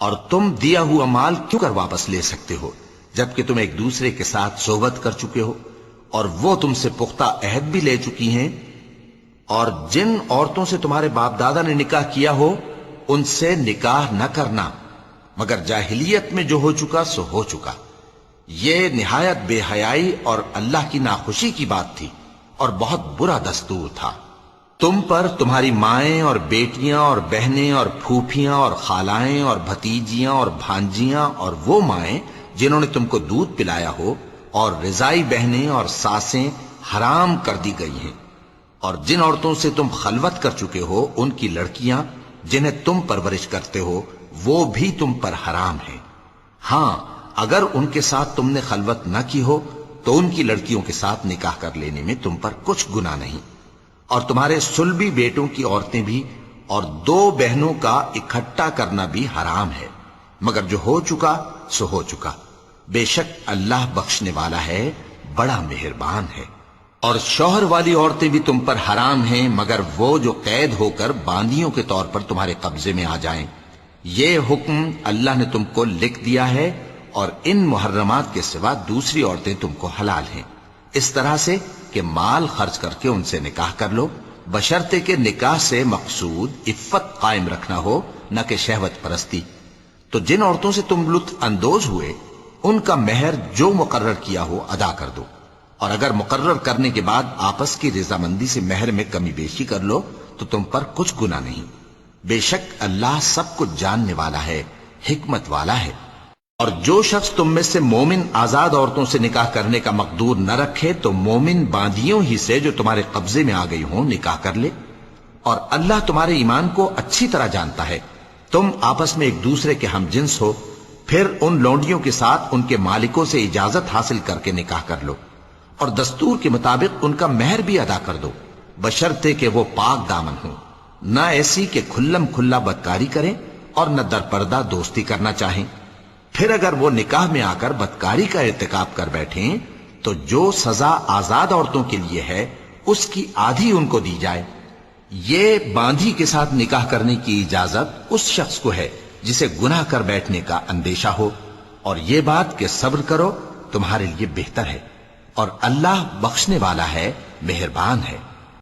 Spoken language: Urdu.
اور تم دیا ہوا مال کیوں کر واپس لے سکتے ہو جبکہ تم ایک دوسرے کے ساتھ صحبت کر چکے ہو اور وہ تم سے پختہ عہد بھی لے چکی ہیں؟ اور جن عورتوں سے تمہارے باپ دادا نے نکاح کیا ہو ان سے نکاح نہ کرنا مگر جاہلیت میں جو ہو چکا سو ہو چکا۔ یہ نہایت بے حیائی اور اللہ کی ناخوشی کی بات تھی اور بہت برا دستور تھا۔ تم پر تمہاری مائیں اور بیٹیاں اور بہنیں اور پھوپھیاں اور خالائیں اور بھتیجیاں اور بھانجیاں اور وہ مائیں جنہوں نے تم کو دودھ پلایا ہو اور رضائی بہنیں اور ساسیں حرام کر دی گئی ہیں، اور جن عورتوں سے تم خلوت کر چکے ہو ان کی لڑکیاں جنہیں تم پرورش کرتے ہو وہ بھی تم پر حرام ہیں۔ ہاں اگر ان کے ساتھ تم نے خلوت نہ کی ہو تو ان کی لڑکیوں کے ساتھ نکاح کر لینے میں تم پر کچھ گناہ نہیں، اور تمہارے صلبی بیٹوں کی عورتیں بھی اور دو بہنوں کا اکٹھا کرنا بھی حرام ہے، مگر جو ہو چکا سو ہو چکا۔ بے شک اللہ بخشنے والا ہے، بڑا مہربان ہے۔ اور شوہر والی عورتیں بھی تم پر حرام ہیں مگر وہ جو قید ہو کر باندیوں کے طور پر تمہارے قبضے میں آ جائیں۔ یہ حکم اللہ نے تم کو لکھ دیا ہے، اور ان محرمات کے سوا دوسری عورتیں تم کو حلال ہیں، اس طرح سے کہ مال خرچ کر کے ان سے نکاح کر لو، بشرطے کہ نکاح سے مقصود عفت قائم رکھنا ہو نہ کہ شہوت پرستی۔ تو جن عورتوں سے تم لطف اندوز ہوئے ان کا مہر جو مقرر کیا ہو ادا کر دو، اور اگر مقرر کرنے کے بعد آپس کی رضامندی سے مہر میں کمی بیشی کر لو تو تم پر کچھ گناہ نہیں۔ بے شک اللہ سب کچھ جاننے والا ہے، حکمت والا ہے۔ اور جو شخص تم میں سے مومن آزاد عورتوں سے نکاح کرنے کا مقدور نہ رکھے تو مومن باندیوں ہی سے جو تمہارے قبضے میں آ گئی ہوں نکاح کر لے، اور اللہ تمہارے ایمان کو اچھی طرح جانتا ہے۔ تم آپس میں ایک دوسرے کے ہم جنس ہو، پھر ان لونڈیوں کے ساتھ ان کے مالکوں سے اجازت حاصل کر کے نکاح کر لو، اور دستور کے مطابق ان کا مہر بھی ادا کر دو، بشرطے کہ وہ پاک دامن ہوں، نہ ایسی کہ کھلم کھلا بدکاری کریں اور نہ درپردہ دوستی کرنا چاہیں۔ پھر اگر وہ نکاح میں آ کر بدکاری کا ارتکاب کر بیٹھیں تو جو سزا آزاد عورتوں کے لیے ہے اس کی آدھی ان کو دی جائے۔ یہ باندھی کے ساتھ نکاح کرنے کی اجازت اس شخص کو ہے جسے گناہ کر بیٹھنے کا اندیشہ ہو، اور یہ بات کہ صبر کرو تمہارے لیے بہتر ہے، اور اللہ بخشنے والا ہے، مہربان ہے۔